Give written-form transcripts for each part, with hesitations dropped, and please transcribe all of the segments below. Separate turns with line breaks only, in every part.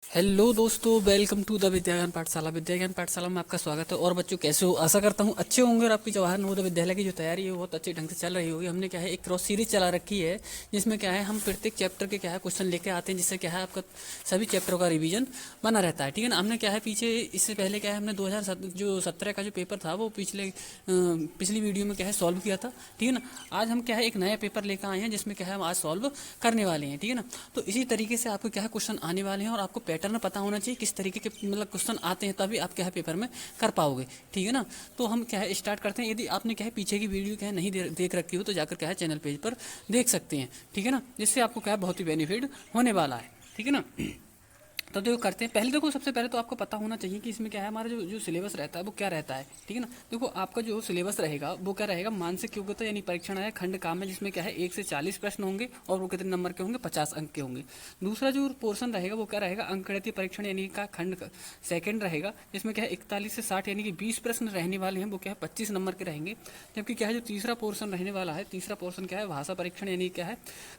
Hello दोस्तों, welcome to the विद्या ज्ञान पाठशाला में आपका स्वागत है। और बच्चों कैसे हो? आशा करता हूँ अच्छे होंगे और आपकी जवाहर नवोदय विद्यालय की जो तैयारी है वो बहुत अच्छे ढंग से चल रही होगी। हमने क्या है एक क्रॉस सीरीज चला रखी है जिसमें क्या है हम प्रत्येक चैप्टर के क्या है क्वेश्चन लेके आते हैं, जिससे क्या है आपका सभी चैप्टरों का रिवीजन बना रहता है। ठीक है ना। हमने क्या है पीछे इससे पहले क्या है हमने 2017 का जो पेपर था वो पिछली वीडियो में क्या है सॉल्व किया था। ठीक है ना। आज हम क्या है एक नया पेपर लेकर आए हैं जिसमें क्या है हम आज सॉल्व करने वाले हैं। ठीक है ना। तो इसी तरीके से आपको क्या है क्वेश्चन आने वाले हैं और आपको पैटर्न पता होना चाहिए किस तरीके के मतलब क्वेश्चन आते हैं, तभी आप क्या है पेपर में कर पाओगे। ठीक है ना। तो हम क्या है स्टार्ट करते हैं। यदि आपने क्या है पीछे की वीडियो क्या है नहीं देख रखी हो तो जाकर क्या है चैनल पेज पर देख सकते हैं। ठीक है ना। जिससे आपको क्या है बहुत ही बेनिफिट होने वाला है। ठीक है ना। तो देखो करते हैं। पहले देखो सबसे पहले तो आपको पता होना चाहिए कि इसमें क्या है हमारा जो जो सिलेबस रहता है वो क्या रहता है। ठीक है ना। देखो आपका जो सिलेबस रहेगा वो क्या रहेगा, मानसिक योग्यता यानी परीक्षण है खंड काम है, जिसमें क्या है 1 से 40 प्रश्न होंगे और वो कितने नंबर के होंगे, 50 अंक के होंगे। दूसरा जो पोर्शन रहेगा वो क्या रहेगा, अंकगणितीय परीक्षण यानी का खंड सेकंड रहेगा, जिसमें क्या है 41 से 60 यानी कि 20 प्रश्न रहने वाले हैं, वो क्या है 25 नंबर के रहेंगे। जबकि क्या है जो तीसरा पोर्शन रहने वाला है, तीसरा पोर्शन क्या है भाषा परीक्षण यानी क्या है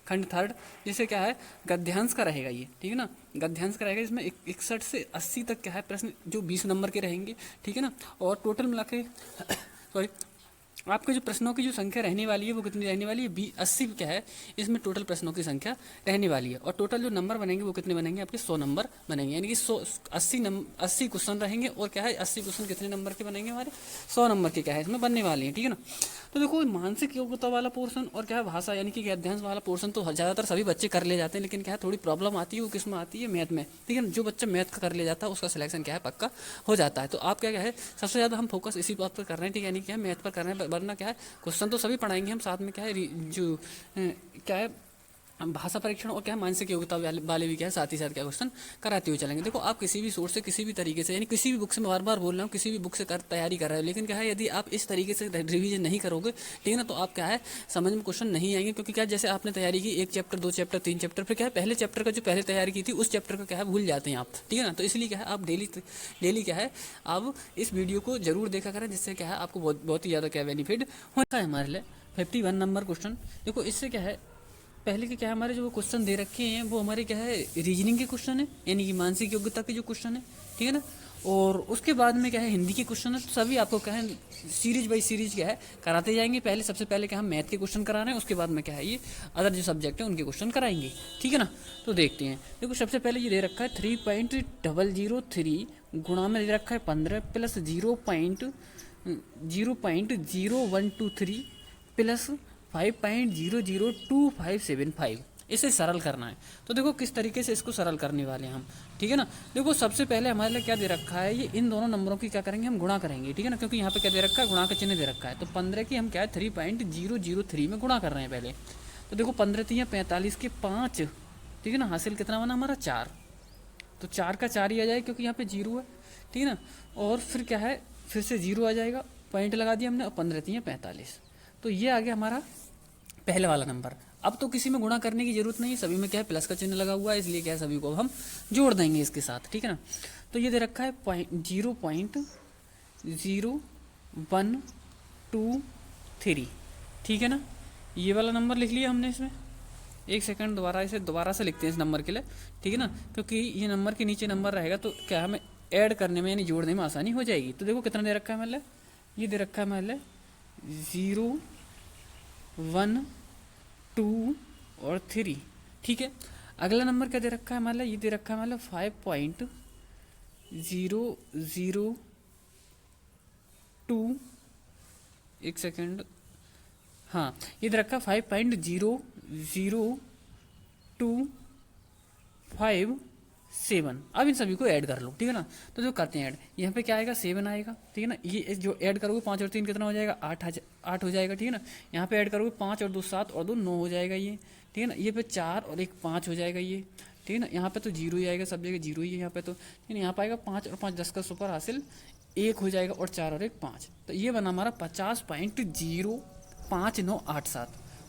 खंड थर्ड, जिसे क्या है गद्यांश का रहेगा ये। ठीक है ना। गद्यांश का रहेगा, इसमें 61 से 80 तक क्या है प्रश्न जो 20 नंबर के रहेंगे। ठीक है ना। और टोटल मिला के सॉरी आपके जो प्रश्नों की जो संख्या रहने वाली है वो कितनी रहने वाली है, 80 क्या है इसमें टोटल प्रश्नों की संख्या रहने वाली है। और टोटल जो नंबर बनेंगे वो कितने बनेंगे, आपके 100 नंबर बनेंगे। यानी कि 80 क्वेश्चन रहेंगे और क्या है 80 क्वेश्चन कितने नंबर के बनेंगे, हमारे 100 नंबर के क्या है इसमें बनने वाले हैं। ठीक है ना। तो देखो मानसिक योग्यता वाला पोर्शन और क्या है भाषा यानी कि अध्ययन वाला पोर्शन तो ज़्यादातर सभी बच्चे कर ले जाते हैं, लेकिन क्या है थोड़ी प्रॉब्लम आती है, वो किस में आती है, मैथ में। ठीक है ना। जो बच्चा मैथ का कर ले जाता है उसका सिलेक्शन क्या है पक्का हो जाता है। तो आप क्या है सबसे ज़्यादा हम फोकस इसी बात पर कर रहे हैं। ठीक है। यानी क्या है मैथ पर कर रहे हैं, वरना क्या है क्वेश्चन तो सभी पढ़ाएंगे हम, साथ में क्या है क्या है हम भाषा परीक्षण और क्या है मानसिक योग्यता वाले भी क्या है साथ ही साथ क्या क्वेश्चन कराते हुए चलेंगे। देखो आप किसी भी सोर्स से किसी भी तरीके से यानी किसी भी बुक से, मैं बार बार बोल रहा हूँ, किसी भी बुक से तैयारी कर रहे हो, लेकिन क्या है यदि आप इस तरीके से रिवीजन नहीं करोगे, ठीक है ना, तो आप क्या है समझ में क्वेश्चन नहीं आएंगे। क्योंकि क्या जैसे आपने तैयारी की 1 चैप्टर 2 चैप्टर 3 चैप्टर, फिर क्या है पहले चैप्टर का जो पहले तैयारी की थी उस चैप्टर का क्या है भूल जाते हैं आप। ठीक है ना। तो इसलिए क्या है आप डेली क्या है आप इस वीडियो को जरूर देखा करें, जिससे क्या है आपको बहुत ही ज़्यादा क्या बेनिफिट होता है हमारे लिए। 51 नंबर क्वेश्चन देखो, इससे क्या है पहले के क्या है हमारे जो क्वेश्चन दे रखे हैं वो हमारे क्या है रीजनिंग के क्वेश्चन है, यानी कि मानसिक योग्यता के जो क्वेश्चन है। ठीक है ना। और उसके बाद में क्या है हिंदी के क्वेश्चन है। तो सभी आपको क्या है सीरीज बाई सीरीज क्या है कराते जाएंगे। सबसे पहले क्या हम मैथ के क्वेश्चन करा रहे हैं, उसके बाद में क्या है ये अदर जो सब्जेक्ट है उनके क्वेश्चन कराएंगे। ठीक है ना। तो देखते हैं। देखो सबसे पहले ये दे रखा है 3.003 गुणा में दे रखा है 15 प्लस 0.00123 प्लस 5.002575। इसे सरल करना है। तो देखो किस तरीके से इसको सरल करने वाले हैं हम। ठीक है ना। देखो सबसे पहले हमारे लिए क्या दे रखा है, ये इन दोनों नंबरों की क्या करेंगे हम गुणा करेंगे। ठीक है ना। क्योंकि यहाँ पे क्या दे रखा है गुणा का चिन्ह दे रखा है। तो 15 की हम क्या है 3.003 में गुणा कर रहे हैं पहले। तो देखो 15 3 45 के 5। ठीक है ना। हासिल कितना बना हमारा 4। तो 4 का 4 ही आ जाएगा क्योंकि यहाँ पे 0 है। ठीक है ना। और फिर क्या है फिर से 0 आ जाएगा, पॉइंट लगा दिया हमने, और 15 3 45। तो ये आ गया हमारा पहले वाला नंबर। अब तो किसी में गुणा करने की जरूरत नहीं है, सभी में क्या है प्लस का चिन्ह लगा हुआ है, इसलिए क्या है सभी को हम जोड़ देंगे इसके साथ। ठीक है ना। तो ये दे रखा है 0.0123। ठीक है ना। ये वाला नंबर लिख लिया हमने इसमें। एक सेकंड दोबारा से लिखते हैं इस नंबर के लिए। ठीक है ना। क्योंकि ये नंबर के नीचे नंबर रहेगा तो क्या हमें ऐड करने में यानी जोड़ने में आसानी हो जाएगी। तो देखो कितना दे रखा है मतलब, ये दे रखा है मतलब 0 1 2 और 3। ठीक है। अगला नंबर क्या दे रखा है हमारा, ये दे रखा है मतलब 5.002। एक सेकेंड, हाँ ये दे रखा है 5.00257। अब इन सभी को ऐड कर लो। ठीक है ना। तो जो करते हैं ऐड, यहाँ पे क्या आएगा 7 आएगा। ठीक है ना। ये जो ऐड करोगे 5 और 3 कितना हो जाएगा 8 हो जाएगा। ठीक है ना। यहाँ पे ऐड करोगे 5 और 2 7 और 2 9 हो जाएगा ये। ठीक है ना। ये पे 4 और 1 5 हो जाएगा ये। ठीक है ना। यहाँ पे तो 0 ही आएगा, सब जगह 0 ही है यहाँ पे। तो यहाँ पे आएगा 5 और 5 10 का सुपर हासिल 1 हो जाएगा, और 4 और 1 5। तो ये बना हमारा 50.05987।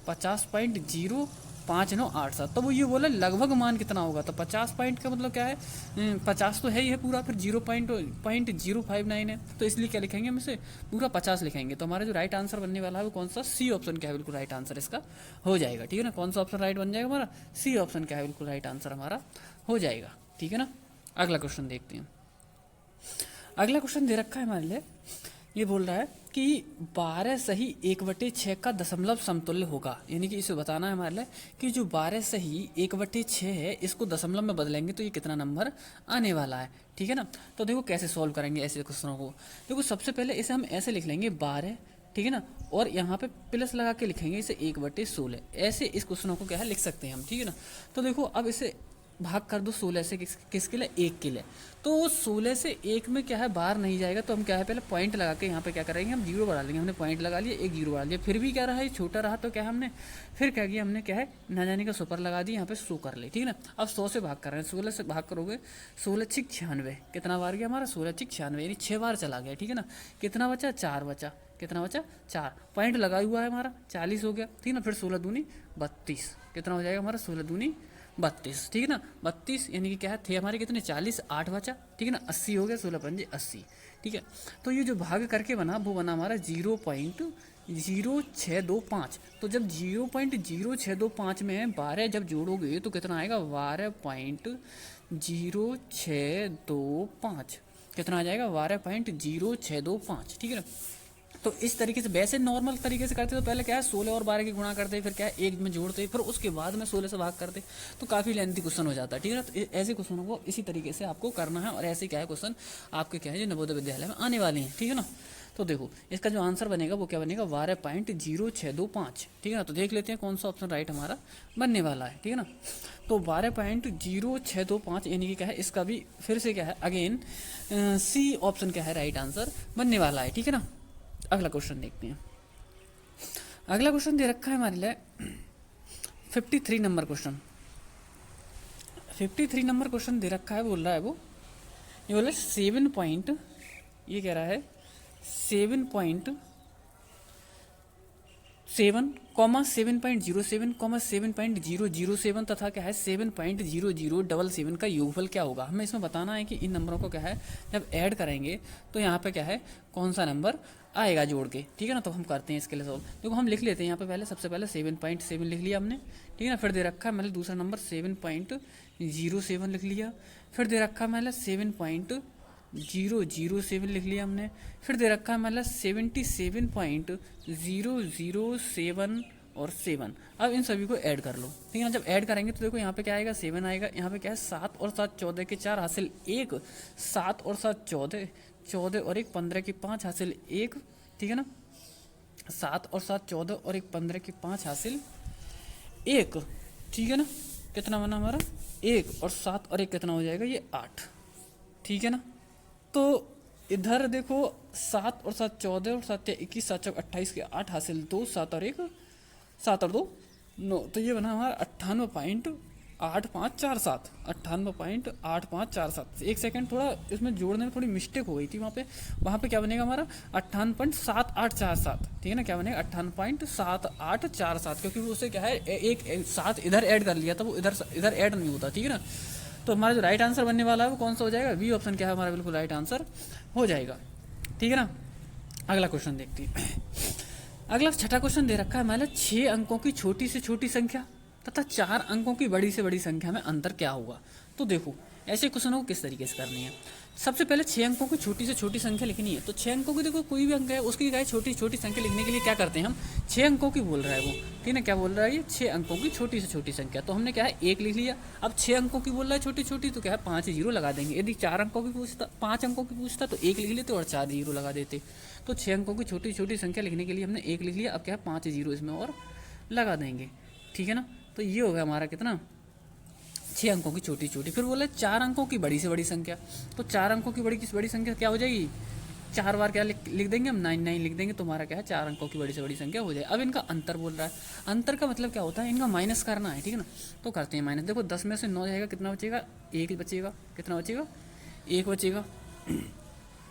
50.05987। तो वो ये बोला लगभग मान कितना होगा, तो 50 पॉइंट का मतलब क्या है 50 तो है ही है पूरा, फिर 0.059 है, तो इसलिए क्या लिखेंगे हम इसे पूरा 50 लिखेंगे। तो हमारा जो राइट आंसर बनने वाला है वो कौन सा, सी ऑप्शन क्या है बिल्कुल राइट आंसर इसका हो जाएगा। ठीक है ना। कौन सा ऑप्शन राइट बन जाएगा हमारा, सी ऑप्शन क्या है बिल्कुल राइट आंसर हमारा हो जाएगा। ठीक है ना। अगला क्वेश्चन देखते हैं। अगला क्वेश्चन दे रखा है हमारे लिए, ये बोल रहा है कि 12 सही 1/6 का दशमलव समतुल्य होगा। यानी कि इसे बताना है हमारे लिए कि जो 12 सही 1/6 है इसको दशमलव में बदलेंगे तो ये कितना नंबर आने वाला है। ठीक है ना। तो देखो कैसे सॉल्व करेंगे ऐसे क्वेश्चनों को। देखो सबसे पहले इसे हम ऐसे लिख लेंगे 12, ठीक है ना, और यहाँ पे प्लस लगा के लिखेंगे इसे 1/16। ऐसे इस क्वेश्चनों को क्या है लिख सकते हैं हम। ठीक है ना। तो देखो अब इसे भाग कर दो 16 से, किसके लिए, 1 के लिए। तो 16 से 1 में क्या है बाहर नहीं जाएगा, तो हम क्या है पहले पॉइंट लगा के यहाँ पे क्या करेंगे, हम जीरो बढ़ा लेंगे। हमने पॉइंट लगा लिया, एक जीरो बढ़ा लिया, फिर भी क्या रहा है छोटा रहा, तो क्या है हमने फिर क्या किया, हमने क्या है ना जाने का सुपर लगा दी, यहाँ पे 100 कर ले। ठीक है ना। अब 100 से भाग कर रहे हैं, 16 से भाग करोगे 16 छिक 96, कितना बार गया हमारा 16 छिक 96, यानी 6 बार चला गया। ठीक है ना। कितना बचा, 4 बचा, कितना बचा 4, पॉइंट लगा हुआ है हमारा 40 हो गया। ठीक है ना। फिर 16 दूनी 32, कितना हो जाएगा हमारा 16 दूनी 32। ठीक है ना। 32 यानी कि क्या है थे हमारे कितने 40, 8 बचा। ठीक है ना। 80 हो गया, 16 पंजे 80। ठीक है। तो ये जो भाग करके बना वो बना हमारा 0.0625। तो जब 0.0625 में 12 जब जोड़ोगे तो कितना आएगा 12.0625, कितना आ जाएगा 12.0625। ठीक है ना। तो इस तरीके से वैसे नॉर्मल तरीके से करते तो पहले क्या है 16 और 12 की गुणा करते, फिर क्या है एक में जोड़ते, फिर उसके बाद में 16 से भाग करते, तो काफ़ी लेंथी क्वेश्चन हो जाता है। ठीक है ना। तो ऐसे क्वेश्चनों को इसी तरीके से आपको करना है, और ऐसे क्या है क्वेश्चन आपके क्या है जो नवोदय विद्यालय में आने वाले हैं। ठीक है ना। तो देखो इसका जो आंसर बनेगा वो क्या बनेगा 12.0625। ठीक है ना। तो देख लेते हैं कौन सा ऑप्शन राइट हमारा बनने वाला है। ठीक है ना। तो 12.0625 यानी कि क्या है इसका भी फिर से क्या है अगेन सी ऑप्शन क्या है राइट आंसर बनने वाला है। ठीक है ना। अगला क्वेश्चन देखते हैं। अगला क्वेश्चन दे रखा है हमारे लिए 53 नंबर क्वेश्चन। 53 नंबर क्वेश्चन दे रखा है, बोल रहा है वो, ये बोल रहा है 7 पॉइंट, ये कह रहा है 7.7, 7.07, 7.007 तथा क्या है 7.0077 का योगफल क्या होगा। हमें इसमें बताना है कि इन नंबरों को क्या है जब ऐड करेंगे तो यहाँ पे क्या है कौन सा नंबर आएगा जोड़ के। ठीक है ना। तो हम करते हैं इसके लिए सॉल्व। देखो हम लिख लेते हैं यहाँ पे पहले, सबसे पहले 7.7 लिख लिया हमने। ठीक है ना। फिर दे रखा है मैंने दूसरा नंबर 7.07 लिख लिया। फिर दे रखा है मैंने 7.007 लिख लिया हमने। फिर दे रखा है मतलब 77.007 और 7। अब इन सभी को ऐड कर लो। ठीक है ना। जब ऐड करेंगे तो देखो यहाँ पे क्या आएगा 7 आएगा, यहाँ पे क्या है 7 और 7 14 के 4 हासिल 1, 7 और 7 14, 14 और 1 15 के 5 हासिल 1। ठीक है ना। 7 और 7 14 और 1 15 के 5 हासिल 1। ठीक है ना। कितना बना हमारा 1 और 7 और 1 कितना हो जाएगा ये 8। ठीक है ना। तो इधर देखो 7 और 7 14 और 7 21, 7 चौक 28 के 8 हासिल 2, 7 और 1 7 और 2 9। तो ये बना हमारा 98.8547, 98.8547। एक सेकंड, थोड़ा इसमें जोड़ने में थोड़ी मिस्टेक हो गई थी वहाँ पे क्या बनेगा हमारा 58.7847। ठीक है ना। क्या बनेगा 58.7847, क्योंकि वो उसे क्या है एक 7 इधर ऐड कर लिया था, वो इधर ऐड नहीं होता। ठीक है ना। तो हमारा जो राइट आंसर बनने वाला है वो कौन सा हो जाएगा, बी ऑप्शन क्या है हमारा बिल्कुल राइट आंसर हो जाएगा। ठीक है ना। अगला क्वेश्चन देखते हैं। अगला छठा क्वेश्चन दे रखा है हमारे 6 अंकों की छोटी से छोटी संख्या तथा 4 अंकों की बड़ी से बड़ी संख्या में अंतर क्या होगा। तो देखो ऐसे क्वेश्चनों को किस तरीके से करनी है। सबसे पहले 6 अंकों की छोटी से छोटी संख्या लिखनी है। तो 6 अंकों की देखो कोई भी अंक है उसकी क्या है छोटी छोटी संख्या लिखने के लिए क्या करते हैं हम 6 अंकों की बोल रहा है वो। ठीक है। क्या बोल रहा है ये 6 अंकों की छोटी से छोटी संख्या। तो हमने क्या है 1 लिख लिया। अब 6 अंकों की बोल रहा है छोटी छोटी, तो क्या है 5 जीरो लगा देंगे। यदि 4 अंकों की पूछता 5 अंकों की पूछता तो 1 लिख लेते और 4 जीरो लगा देते। तो 6 अंकों की छोटी छोटी संख्या लिखने के लिए हमने 1 लिख लिया। अब क्या है 5 जीरो इसमें और लगा देंगे। ठीक है ना। तो ये हो गया हमारा कितना 6 अंकों की छोटी छोटी। फिर बोले 4 अंकों की बड़ी से बड़ी संख्या। तो 4 अंकों की बड़ी संख्या क्या हो जाएगी 4 बार क्या लिख देंगे हम 99 लिख देंगे, तो हमारा क्या है 4 अंकों की बड़ी से बड़ी संख्या हो जाए। अब इनका अंतर बोल रहा है। अंतर का मतलब क्या होता है इनका माइनस करना है। ठीक है ना। तो करते हैं माइनस। देखो 10 में से 9 जाएगा, कितना बचेगा 1 बचेगा। कितना बचेगा 1 बचेगा।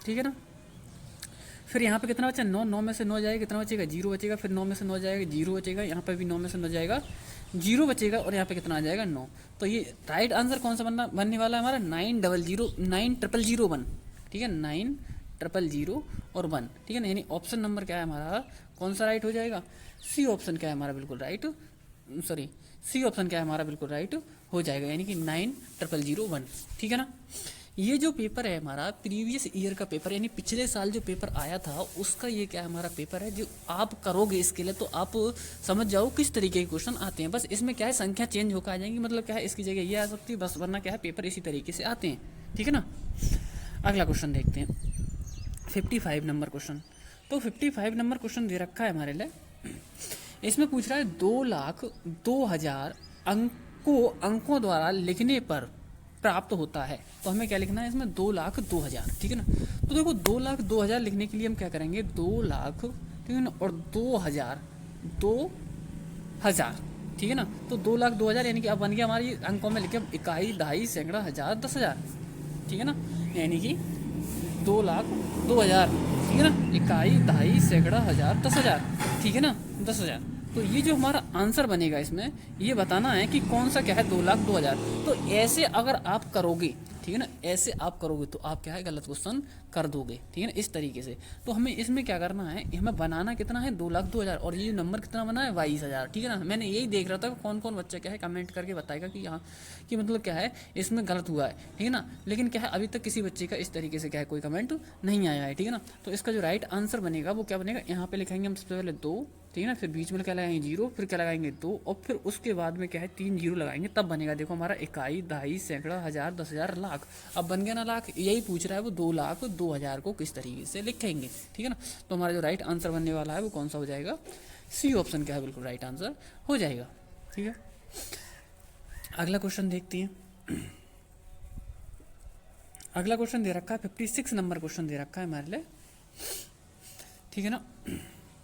ठीक है ना। फिर यहाँ पे कितना बचा 9, 9 में से 9 जाएगा, कितना बचेगा 0 बचेगा। फिर 9 में से 9 जाएगा 0 बचेगा। यहाँ पे भी 9 में से 9 जाएगा 0 बचेगा, और यहाँ पे कितना आ जाएगा 9। तो ये राइट आंसर कौन सा बनने वाला है हमारा 9001। ठीक है 9001 और 1। ठीक है ना। यानी ऑप्शन नंबर क्या है हमारा कौन सा राइट हो जाएगा, सी ऑप्शन क्या है हमारा बिल्कुल राइट, सी ऑप्शन क्या है हमारा बिल्कुल राइट हो जाएगा, यानी कि 9001। ठीक है ना। ये जो पेपर है हमारा प्रीवियस ईयर का पेपर, यानी पिछले साल जो पेपर आया था उसका ये क्या हमारा पेपर है जो आप करोगे इसके लिए, तो आप समझ जाओ किस तरीके के क्वेश्चन आते हैं। बस इसमें क्या है, संख्या चेंज होकर आ जाएंगी, मतलब क्या है इसकी जगह ये आ सकती है बस, वरना क्या है पेपर इसी तरीके से आते हैं, ठीक है ना। अगला क्वेश्चन देखते हैं, 55 नंबर क्वेश्चन। तो 55 नंबर क्वेश्चन दे रखा है हमारे लिए, इसमें पूछ रहा है 2,02,000 अंकों द्वारा लिखने पर प्राप्त होता है। तो हमें क्या लिखना है इसमें, 2,02,000, ठीक है ना। तो देखो 2,02,000 लिखने के लिए हम क्या करेंगे, 2,00,000, ठीक है ना, और 2,000, 2,000, ठीक है ना। तो 2,02,000 यानी कि अब बन गया हमारी अंकों में लिखे इकाई, दहाई, सैकड़ा, हजार, 10,000, ठीक है ना। यानी कि 2,02,000, ठीक है ना, इकाई, दहाई, सैकड़ा, हजार, 10,000, ठीक है ना, 10,000। तो ये जो हमारा आंसर बनेगा इसमें ये बताना है कि कौन सा क्या है, 2,02,000। तो ऐसे अगर आप करोगे, ठीक है ना, ऐसे आप करोगे तो आप क्या है गलत क्वेश्चन कर दोगे, ठीक है ना, इस तरीके से। तो हमें इसमें क्या करना है, हमें बनाना कितना है, 2,02,000, और ये नंबर कितना बना है, 22,000, ठीक है ना। मैंने यही देख रहा था कौन कौन बच्चा क्या है कमेंट करके बताएगा कि यहाँ कि मतलब क्या है इसमें गलत हुआ है, ठीक है ना। लेकिन क्या है अभी तक किसी बच्चे का इस तरीके से क्या है कोई कमेंट नहीं आया है, ठीक है ना। तो इसका जो राइट आंसर बनेगा वो क्या बनेगा, यहाँ पे लिखेंगे हम सबसे पहले 2, ठीक है ना, फिर बीच में क्या लगाएंगे 0, फिर क्या लगाएंगे 2, और फिर उसके बाद में क्या है 3 0 लगाएंगे, तब बनेगा देखो हमारा इकाई, दहाई, सैकड़ा, हजार, 10,000, लाख। अब बन गया ना लाख, यही पूछ रहा है वो 2,02,000 को किस तरीके से लिखेंगे, ठीक है ना। तो हमारा जो राइट आंसर बनने वाला है वो कौन सा हो जाएगा, सी ऑप्शन क्या है बिल्कुल राइट आंसर हो जाएगा, ठीक है। अगला क्वेश्चन देखते हैं। अगला क्वेश्चन दे रखा है 56 नंबर क्वेश्चन दे रखा है हमारे लिए, ठीक है ना।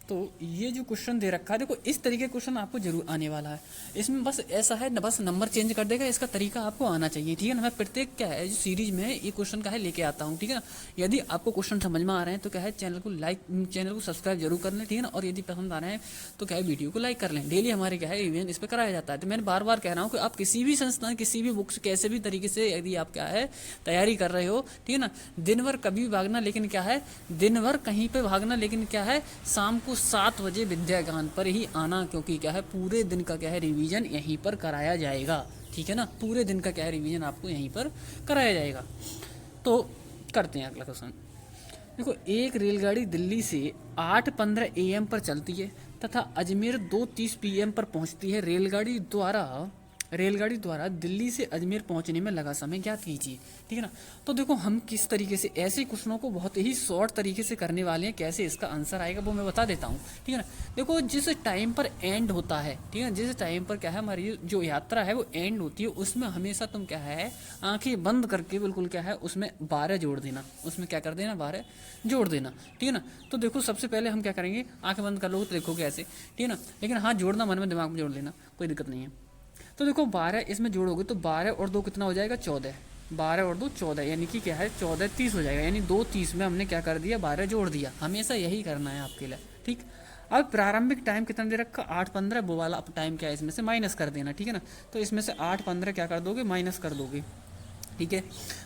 तो ये जो क्वेश्चन दे रखा है देखो इस तरीके का क्वेश्चन आपको जरूर आने वाला है। इसमें बस ऐसा है बस नंबर चेंज कर देगा, इसका तरीका आपको आना चाहिए, ठीक है ना। मैं प्रत्येक क्या है जो सीरीज में ये क्वेश्चन का है लेके आता हूँ, ठीक है ना। यदि आपको क्वेश्चन समझ में आ रहे हैं तो क्या है चैनल को सब्सक्राइब जरूर कर लें, ठीक है ना। और यदि पसंद आ रहे हैं तो क्या है वीडियो को लाइक कर लें। डेली हमारे क्या है रिवीजन इस पर कराया जाता है। तो मैंने बार बार कह रहा हूँ कि आप किसी भी संस्थान, किसी भी बुक से, कैसे भी तरीके से यदि आप क्या है तैयारी कर रहे हो, ठीक है ना, दिन भर कभी भागना, लेकिन क्या है दिन भर कहीं पे भागना, लेकिन क्या है शाम को 7 बजे विद्या ज्ञान पर ही आना, क्योंकि क्या है पूरे दिन का क्या है रिवीजन यहीं पर कराया जाएगा, ठीक है ना। पूरे दिन का क्या है रिवीजन आपको यहीं पर कराया जाएगा। तो करते हैं अगला क्वेश्चन। देखो एक रेलगाड़ी दिल्ली से 8:15 AM पर चलती है तथा अजमेर 2:30 PM पर पहुंचती है। रेलगाड़ी द्वारा दिल्ली से अजमेर पहुंचने में लगा समय ज्ञात कीजिए, ठीक है ना। तो देखो हम किस तरीके से ऐसे क्वेश्चनों को बहुत ही शॉर्ट तरीके से करने वाले हैं, कैसे इसका आंसर आएगा वो मैं बता देता हूँ, ठीक है ना। देखो जिस टाइम पर एंड होता है, ठीक है, जिस टाइम पर क्या है हमारी जो यात्रा है वो एंड होती है, उसमें हमेशा तुम क्या है आंखें बंद करके बिल्कुल क्या है उसमें 12 जोड़ देना, उसमें क्या कर देना 12 जोड़ देना, ठीक है ना। तो देखो सबसे पहले हम क्या करेंगे, आंखें बंद कर लो तो देखोगे ऐसे, ठीक है ना, लेकिन हाँ जोड़ना मन में दिमाग में जोड़ लेना, कोई दिक्कत नहीं है। तो देखो 12 इसमें जोड़ोगे तो 12 और 2 कितना हो जाएगा 14, 12 और 2 14, यानी कि क्या है 14 30 हो जाएगा, यानी 2:30 में हमने क्या कर दिया 12 जोड़ दिया। हमेशा यही करना है आपके लिए, ठीक। अब प्रारंभिक टाइम कितना दे रखा 8:15, वो वाला अब टाइम क्या है इसमें से माइनस कर देना, ठीक है ना। तो इसमें से 8:15 क्या कर दोगे माइनस कर दोगे, ठीक है।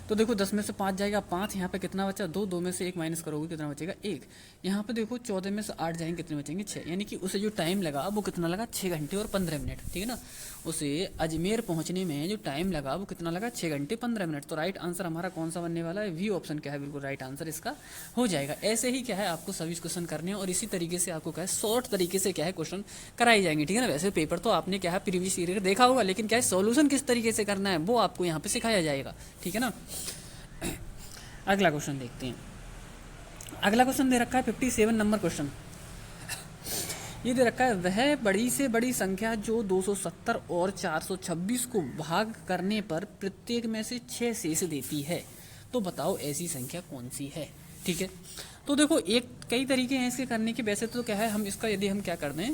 तो देखो 10 में से 5 जाएगा 5, यहाँ पे कितना बचा 2, 2 में से 1 माइनस करोगे कितना बचेगा 1। यहाँ पे देखो 14 में से 8 जाएंगे कितने बचेंगे 6, यानी कि उसे जो टाइम लगा वो कितना लगा 6 घंटे और 15 मिनट, ठीक है ना। उसे अजमेर पहुंचने में जो टाइम लगा वो कितना लगा 6 घंटे 15 मिनट। तो राइट आंसर हमारा कौन सा बनने वाला है, वी ऑप्शन क्या है बिल्कुल राइट आंसर इसका हो जाएगा। ऐसे ही क्या है आपको सभी क्वेश्चन करने हैं और इसी तरीके से आपको क्या है शॉर्ट तरीके से क्या है क्वेश्चन कराए जाएंगे, ठीक है ना। वैसे पेपर तो आपने क्या है प्रीवियस ईयर देखा होगा, लेकिन क्या है सोल्यूशन किस तरीके से करना है वो आपको यहाँ पे सिखाया जाएगा, ठीक है ना। अगला क्वेश्चन देखते हैं। अगला क्वेश्चन दे रखा है 57 नंबर क्वेश्चन। ये दे रखा है वह बड़ी से बड़ी संख्या जो 270 और 426 को भाग करने पर प्रत्येक में से 6 शेष देती है, तो बताओ ऐसी संख्या कौन सी है, ठीक है। तो देखो एक कई तरीके हैं इसके करने के। वैसे तो क्या है हम इसका यदि हम क्या कर दें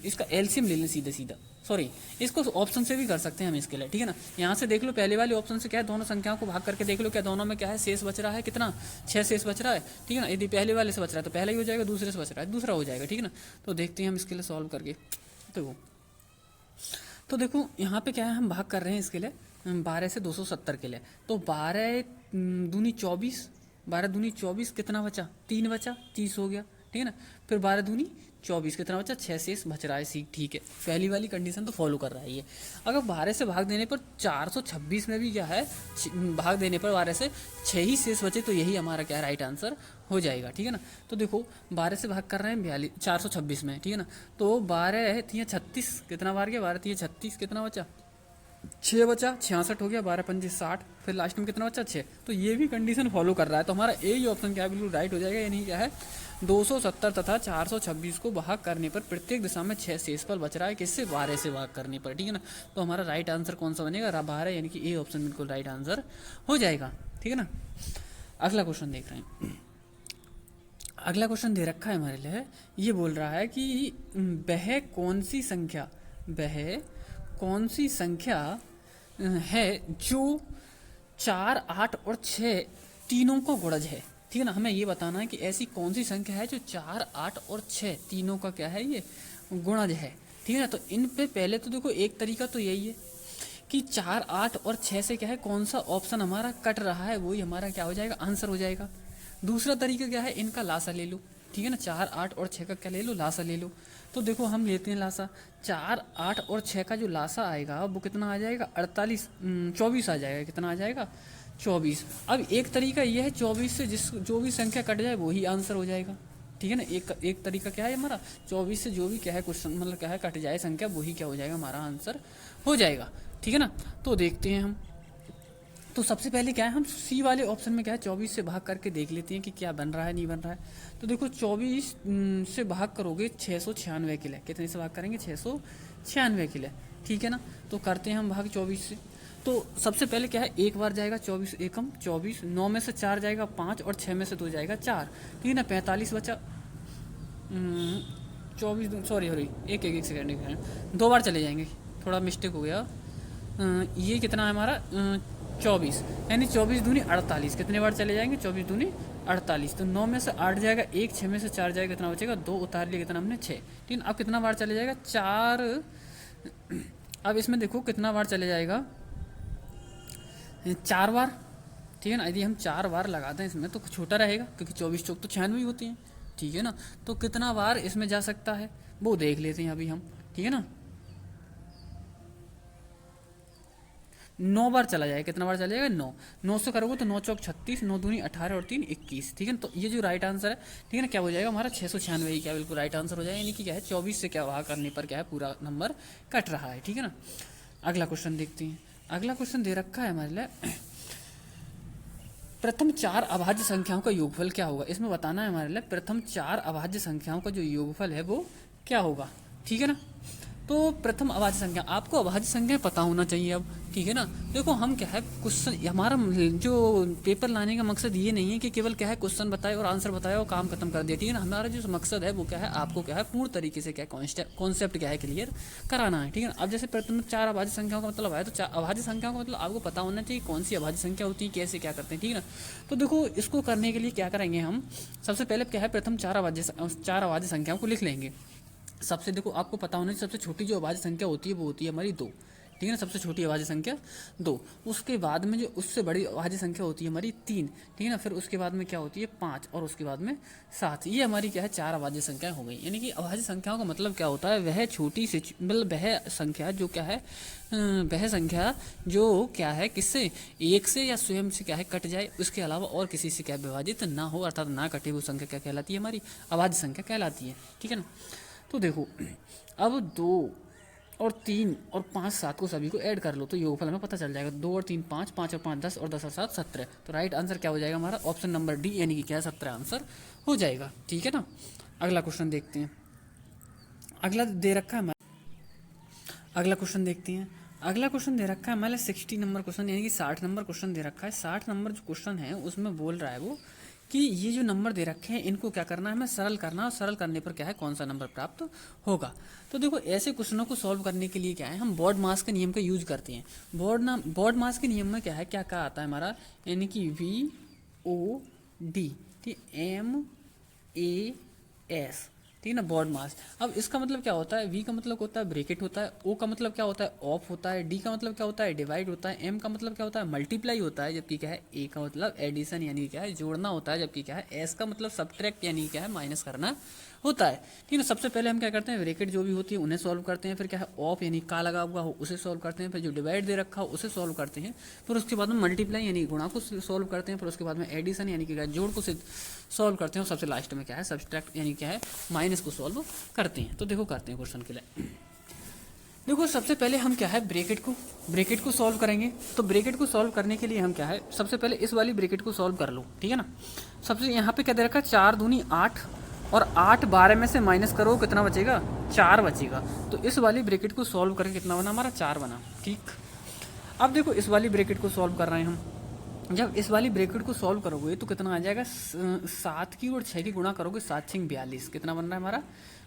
इसका एलसीएम ले लें सीधा सीधा, सॉरी इसको ऑप्शन से भी कर सकते हैं हम इसके लिए, ठीक है ना। यहाँ से देख लो पहले वाले ऑप्शन से क्या है दोनों संख्याओं को भाग करके देख लो क्या दोनों में क्या है शेष बच रहा है, कितना 6 शेष बच रहा है, ठीक है ना। यदि पहले वाले से बच रहा है तो पहला ही हो जाएगा, दूसरे से बच रहा है दूसरा हो जाएगा, ठीक है ना। तो देखते हैं हम इसके लिए सॉल्व करके। तो देखो यहाँ पे क्या है हम भाग कर रहे हैं इसके लिए 12 से 270 के लिए। तो 12 दूनी 24, 12 दूनी 24 कितना बचा 3 बचा 30 हो गया, ठीक है ना। फिर 12 दूनी 24, कितना बचा 6 शेष बच रहा है सी, ठीक है। पहली वाली कंडीशन तो फॉलो कर रहा है ये। अगर 12 से भाग देने पर 426 में भी क्या है, भाग देने पर 12 से 6 ही शेष बचे, तो यही हमारा क्या है राइट आंसर हो जाएगा, ठीक है ना। तो देखो 12 से भाग कर रहे हैं 42 426 में, ठीक है ना। तो 12 थी 36, कितना बार गया 12 थी 36, कितना बचा 6 बचा, 66 हो गया, 12 पंजे 60, फिर लास्ट में कितना बचा 6। तो ये भी कंडीशन फॉलो कर रहा है, तो हमारा ए ही ऑप्शन क्या है बिल्कुल राइट हो जाएगा। यानी क्या है 270 तथा 426 को भाग करने पर प्रत्येक दिशा में 6 शेष पर बच रहा है, किससे 12 से भाग करने पर, ठीक है ना। तो हमारा राइट आंसर कौन सा बनेगा 12, यानी कि ए ऑप्शन बिल्कुल राइट आंसर हो जाएगा, ठीक है ना। अगला क्वेश्चन देख रहे हैं। अगला क्वेश्चन दे रखा है हमारे लिए, ये बोल रहा है कि वह कौन सी संख्या है जो 4, 8 और 6 तीनों को गुणज है, ठीक है ना। हमें ये बताना है कि ऐसी कौन सी संख्या है जो 4, 8 और 6 तीनों का क्या है ये गुणज है, ठीक है ना। तो इन पे पहले तो देखो एक तरीका तो यही है कि 4, 8 और 6 से क्या है कौन सा ऑप्शन हमारा कट रहा है वही हमारा क्या हो जाएगा आंसर हो जाएगा। दूसरा तरीका क्या है, इनका लासा ले लो, ठीक है ना। 4, 8 और 6 का क्या ले लो, लासा ले लो। तो देखो हम लेते हैं लासा, 4, 8 और 6 का जो लासा आएगा वो कितना आ जाएगा 24 आ जाएगा, कितना आ जाएगा 24। अब एक तरीका ये है 24 से जो भी संख्या कट जाए वही आंसर हो जाएगा, ठीक है ना। एक तरीका क्या है हमारा 24 से जो भी क्या है क्वेश्चन मतलब क्या है कट जाए संख्या वही क्या हो जाएगा हमारा आंसर हो जाएगा, ठीक है ना। तो देखते हैं हम, तो सबसे पहले क्या है हम सी वाले ऑप्शन में क्या है 24 से भाग करके देख लेते हैं कि क्या बन रहा है नहीं बन रहा है। तो देखो 24 से भाग करोगे 696 के लिए, कितने से भाग करेंगे 696 के लिए, ठीक है ना। तो करते हैं हम भाग 24 से। तो सबसे पहले क्या है एक बार जाएगा 24 एकम 24, 9 में से 4 जाएगा 5 और 6 में से 2 जाएगा 4, ठीक है ना। 45 बचा 24 सॉरी एक सेकेंड 2 बार चले जाएंगे, थोड़ा मिस्टेक हो गया। ये कितना है हमारा 24, यानी 24 दूनी 48, कितने बार चले जाएंगे 24 दूनी 48। तो 9 में से 8 जाएगा 1, 6 में से 4 जाएगा, कितना बचेगा 2, उतार लिया कितना हमने 6, ठीक है। अब कितना बार चले जाएगा 4, अब इसमें देखो कितना बार चले जाएगा 4 बार, ठीक है ना। यदि हम 4 बार लगाते हैं इसमें तो छोटा रहेगा क्योंकि 24 चौक तो 96 होती हैं, ठीक है ना। तो कितना बार इसमें जा सकता है वो देख लेते हैं अभी हम, ठीक है ना। 9 बार चला जाएगा, कितना बार चला जाएगा 9 से करोगे तो 9 चौक 36, 9 दूनी 18 और 3 21, ठीक है ना। तो ये जो राइट आंसर है, ठीक है ना, क्या हो जाएगा हमारा 696 ही क्या बिल्कुल राइट आंसर हो जाएगा। यानी कि क्या है 24 से क्या भाग करने पर क्या है पूरा नंबर कट रहा है, ठीक है ना। अगला क्वेश्चन देखते हैं। अगला क्वेश्चन दे रखा है हमारे लिए, प्रथम 4 अभाज्य संख्याओं का योगफल क्या होगा। इसमें बताना है हमारे लिए प्रथम 4 अभाज्य संख्याओं का जो योगफल है वो क्या होगा, ठीक है ना। तो प्रथम अभाज्य संख्या, आपको अभाज्य संख्या पता होना चाहिए अब, ठीक है ना। देखो हम क्या है क्वेश्चन, हमारा जो पेपर लाने का मकसद ये नहीं है कि केवल क्या है क्वेश्चन बताए और आंसर बताए और काम खत्म कर दिया, ठीक है ना। हमारा जो मकसद है वो क्या है आपको क्या है पूर्ण तरीके से क्या कॉन्सेप्ट क्या है क्लियर कराना है, ठीक है ना। अब जैसे प्रथम 4 अभाज्य संख्याओं का मतलब है, तो अभाज्य संख्याओं का मतलब आपको पता होना चाहिए कौन सी अभाज्य संख्या होती है, कैसे क्या करते हैं, ठीक है ना। तो देखो इसको करने के लिए क्या करेंगे हम, सबसे पहले क्या है प्रथम 4 अभाज्य संख्याओं को लिख लेंगे। सबसे देखो आपको पता होना चाहिए सबसे छोटी जो अभाज्य संख्या होती है वो होती है हमारी 2, ठीक है ना। सबसे छोटी अभाज्य संख्या 2, उसके बाद में जो उससे बड़ी अभाज्य संख्या होती है हमारी 3, ठीक है ना। फिर उसके बाद में क्या होती है 5 और उसके बाद में 7। ये हमारी क्या है 4 अभाज्य संख्या हो गई। यानी कि अभाज्य संख्याओं का मतलब क्या होता है, वह छोटी से मतलब वह संख्या जो क्या है वह संख्या जो क्या है किससे एक से या स्वयं से क्या है कट जाए, उसके अलावा और किसी से क्या विभाजित ना हो, अर्थात ना कटे, वो संख्या क्या कहलाती है हमारी अभाज्य संख्या कहलाती है, ठीक है ना। तो देखो अब 2 और 3 और 5 7 को सभी को ऐड कर लो तो योगफल हमें पता चल जाएगा। 2 और 3 5, 5 और 5 10 और 10 और 7 17। तो राइट आंसर क्या हो जाएगा हमारा ऑप्शन नंबर डी, यानी कि क्या 17 आंसर हो जाएगा, ठीक है ना। अगला क्वेश्चन देखते हैं। अगला दे रखा है हमारा, अगला क्वेश्चन देखते हैं। अगला क्वेश्चन दे रखा है हमारे 60 नंबर क्वेश्चन, यानी कि 60 नंबर क्वेश्चन दे रखा है। 60 नंबर जो क्वेश्चन है उसमें बोल रहा है वो कि ये जो नंबर दे रखे हैं इनको क्या करना है हमें सरल करना है, और सरल करने पर क्या है कौन सा नंबर प्राप्त होगा। तो देखो ऐसे क्वेश्चनों को सॉल्व करने के लिए क्या है हम बॉड मास के नियम का यूज करते हैं। बॉड मास के नियम में क्या है क्या क्या आता है हमारा, यानी कि VOD, ठीक, MAS ठीक है ना, बोर्ड मास। अब इसका मतलब क्या होता है, वी का मतलब होता है ब्रेकेट होता है, ओ का मतलब क्या होता है ऑफ होता है, डी का मतलब क्या होता है डिवाइड होता है, एम का मतलब क्या होता है मल्टीप्लाई होता है, जबकि क्या है ए का मतलब एडिशन यानी क्या है जोड़ना होता है, जबकि क्या है एस का मतलब सब्ट्रैक्ट यानी क्या है माइनस करना होता है। ठीक है, सबसे पहले हम क्या करते हैं ब्रेकेट जो भी होती है उन्हें सॉल्व करते हैं, फिर क्या है ऑफ यानी का लगा हुआ हो उसे सॉल्व करते हैं, फिर जो डिवाइड दे रखा हो उसे सॉल्व करते हैं, फिर उसके बाद में मल्टीप्लाई यानी गुणा को सॉल्व करते हैं, फिर उसके बाद में एडिशन यानी कि जोड़ को सॉल्व करते हैं, और सबसे लास्ट में क्या है सब्ट्रैक्ट यानी क्या है माइनस को सॉल्व करते हैं। तो देखो करते हैं क्वेश्चन के लिए। देखो सबसे पहले हम क्या है ब्रेकेट को सॉल्व करेंगे। तो ब्रेकेट को सॉल्व करने के लिए हम क्या है सबसे पहले इस वाली ब्रेकेट को सॉल्व कर लो, ठीक है ना। सबसे यहाँ पे क्या दे रखा है 4 दूनी 8, और 8 12 में से माइनस करो कितना बचेगा 4 बचेगा। तो इस वाली ब्रेकेट को सॉल्व करके कितना बना हमारा 4 बना। ठीक, अब देखो इस वाली ब्रेकेट को सॉल्व कर रहे हैं हम। जब इस वाली ब्रेकेट को सॉल्व करोगे तो कितना आ जाएगा 7 की और 6 की गुणा करोगे 7 6 42, कितना बन रहा है हमारा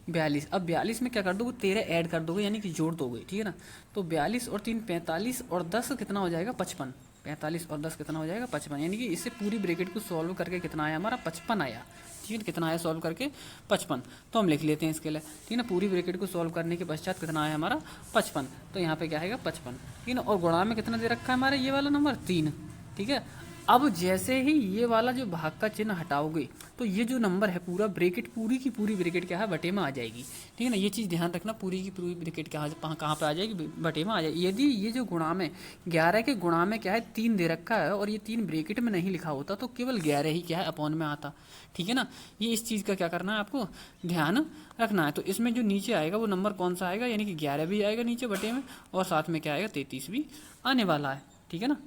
42। अब 42 में क्या कर दोगे 13 ऐड कर दोगे यानी कि जोड़ दोगे, ठीक है ना। तो 42 और 3 45 और 10 कितना हो जाएगा 55। 45 और 10 कितना हो जाएगा 55, यानी कि इससे पूरी ब्रेकेट को सॉल्व करके कितना आया हमारा 55 आया। ठीक है, कितना आया सॉल्व करके 55। तो हम लिख लेते हैं इसके लिए, ठीक है ना। पूरी ब्रेकेट को सॉल्व करने के पश्चात कितना आया हमारा 55, तो यहाँ पे क्या आएगा 55, ठीक है ना। और गुणा में कितना दे रखा है हमारा ये वाला नंबर 3, ठीक है। अब जैसे ही ये वाला जो भाग का चिन्ह हटाओगे तो ये जो नंबर है पूरा ब्रेकेट पूरी की पूरी ब्रेकेट क्या है बटे में आ जाएगी, ठीक है ना। ये चीज़ ध्यान रखना, पूरी की पूरी ब्रेकेट कहाँ पे आ जाएगी बटे में आ जाएगी। यदि ये जो गुणा में 11 के गुणा में क्या है 3 दे रखा है और ये 3 ब्रेकेट में नहीं लिखा होता तो केवल 11 ही क्या है अपॉन में आता, ठीक है ना। ये इस चीज़ का क्या करना है आपको ध्यान रखना है। तो इसमें जो नीचे आएगा वो नंबर कौन सा आएगा, यानी कि 11 भी आएगा नीचे बटे में, और साथ में क्या आएगा 33 भी आने वाला है, ठीक है ना।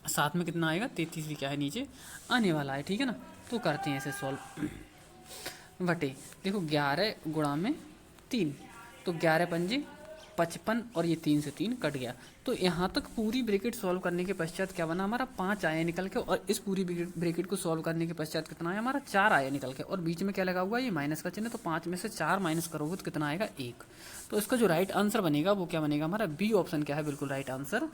साथ में कितना आएगा 33 भी क्या है नीचे आने वाला है, ठीक है ना। तो करते हैं इसे सॉल्व बटे, देखो 11 गुणा में 3, तो 11 पंजे 55 और ये 3 से 3 कट गया। तो यहाँ तक पूरी ब्रेकेट सॉल्व करने के पश्चात क्या बना हमारा 5 आया निकल के, और इस पूरी ब्रेकेट को सॉल्व करने के पश्चात कितना आया हमारा 4 आया निकल के, और बीच में क्या लगा हुआ है ये माइनस का चिन्ह। तो 5 में से 4 माइनस करोगे तो कितना आएगा 1। तो इसका जो राइट आंसर बनेगा वो क्या बनेगा हमारा बी ऑप्शन क्या है बिल्कुल राइट आंसर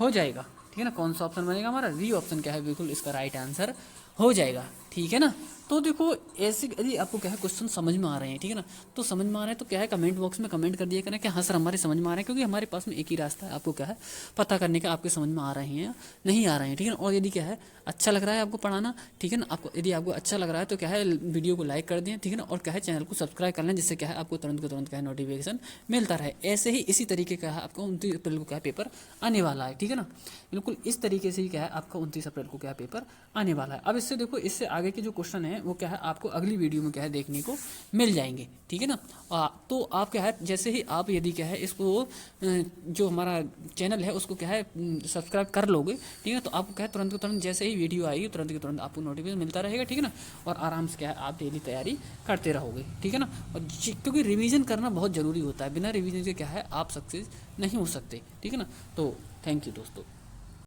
हो जाएगा, ठीक है ना। कौन सा ऑप्शन बनेगा हमारा बी ऑप्शन क्या है बिल्कुल इसका राइट आंसर हो जाएगा, ठीक है ना। तो देखो ऐसे यदि आपको क्या है क्वेश्चन समझ में आ रहे हैं, ठीक है ना, तो समझ में आ रहे हैं तो क्या है कमेंट बॉक्स में कमेंट कर दिया करें कि हाँ सर हमारे समझ में आ रहे हैं, क्योंकि हमारे पास में एक ही रास्ता है आपको क्या है पता करने का आपके समझ में आ रहे हैं या नहीं आ रहे हैं, ठीक है ना। और यदि क्या है अच्छा लग रहा है आपको पढ़ाना, ठीक है ना, आपको यदि आपको अच्छा लग रहा है तो क्या है वीडियो को लाइक कर दें, ठीक है ना, और क्या है चैनल को सब्सक्राइब कर लें, जिससे क्या है आपको तुरंत के तुरंत क्या है नोटिफिकेशन मिलता रहे। ऐसे ही इसी तरीके का है आपको 29 अप्रैल को क्या पेपर आने वाला है, ठीक है ना। बिल्कुल इस तरीके से ही क्या है आपका 29 अप्रैल को क्या पेपर आने वाला है। अब इससे देखो इससे आगे के जो क्वेश्चन है वो क्या है आपको अगली वीडियो में क्या है देखने को मिल जाएंगे, ठीक है ना। तो आप क्या है जैसे ही आप यदि क्या है इसको जो हमारा चैनल है उसको क्या है सब्सक्राइब कर लोगे, ठीक है, तो आपको क्या है तुरंत के तुरंत जैसे ही वीडियो आएगी तुरंत के तुरंत आपको नोटिफिकेशन मिलता रहेगा, ठीक है ना। और आराम से क्या है आप डेली तैयारी करते रहोगे, ठीक है ना। और क्योंकि रिवीजन करना बहुत ज़रूरी होता है, बिना रिवीजन के क्या है आप सक्सेस नहीं हो सकते, ठीक है ना। तो थैंक यू दोस्तों।